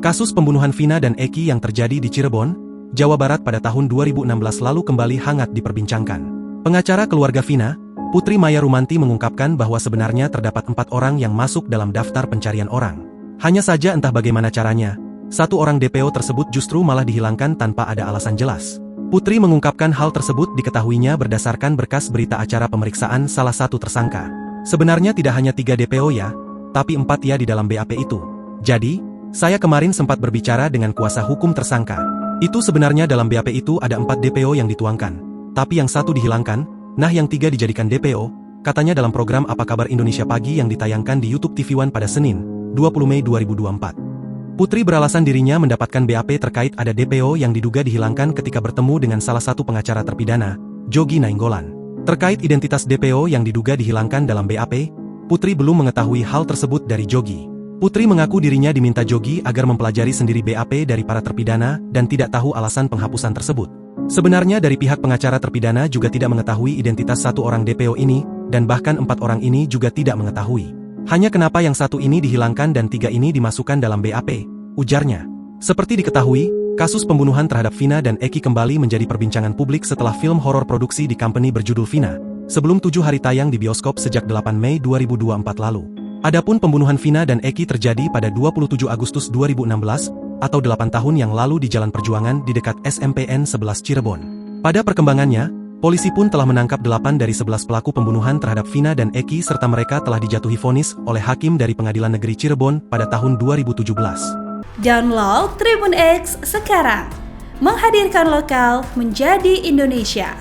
Kasus pembunuhan Vina dan Eki yang terjadi di Cirebon, Jawa Barat pada tahun 2016 lalu kembali hangat diperbincangkan. Pengacara keluarga Vina, Putri Maya Rumanti mengungkapkan bahwa sebenarnya terdapat 4 orang yang masuk dalam daftar pencarian orang. Hanya saja entah bagaimana caranya, 1 orang DPO tersebut justru malah dihilangkan tanpa ada alasan jelas. Putri mengungkapkan hal tersebut diketahuinya berdasarkan berkas berita acara pemeriksaan salah satu tersangka. Sebenarnya tidak hanya 3 DPO ya, tapi 4 ya di dalam BAP itu. Jadi, saya kemarin sempat berbicara dengan kuasa hukum tersangka. Itu sebenarnya dalam BAP itu ada 4 DPO yang dituangkan. Tapi yang 1 dihilangkan, nah yang 3 dijadikan DPO, katanya dalam program Apa Kabar Indonesia Pagi yang ditayangkan di YouTube TV One pada Senin, 20 Mei 2024. Putri beralasan dirinya mendapatkan BAP terkait ada DPO yang diduga dihilangkan ketika bertemu dengan salah satu pengacara terpidana, Jogi Nainggolan. Terkait identitas DPO yang diduga dihilangkan dalam BAP, Putri belum mengetahui hal tersebut dari Jogi. Putri mengaku dirinya diminta Jogi agar mempelajari sendiri BAP dari para terpidana dan tidak tahu alasan penghapusan tersebut. Sebenarnya dari pihak pengacara terpidana juga tidak mengetahui identitas 1 orang DPO ini, dan bahkan 4 orang ini juga tidak mengetahui. Hanya kenapa yang 1 ini dihilangkan dan 3 ini dimasukkan dalam BAP, ujarnya. Seperti diketahui, kasus pembunuhan terhadap Vina dan Eki kembali menjadi perbincangan publik setelah film horor produksi di company berjudul Vina, sebelum 7 hari tayang di bioskop sejak 8 Mei 2024 lalu. Adapun pembunuhan Vina dan Eki terjadi pada 27 Agustus 2016, atau 8 tahun yang lalu di Jalan Perjuangan di dekat SMPN 11 Cirebon. Pada perkembangannya, polisi pun telah menangkap 8 dari 11 pelaku pembunuhan terhadap Vina dan Eki serta mereka telah dijatuhi vonis oleh hakim dari Pengadilan Negeri Cirebon pada tahun 2017. Download Tribun X sekarang, menghadirkan lokal menjadi Indonesia.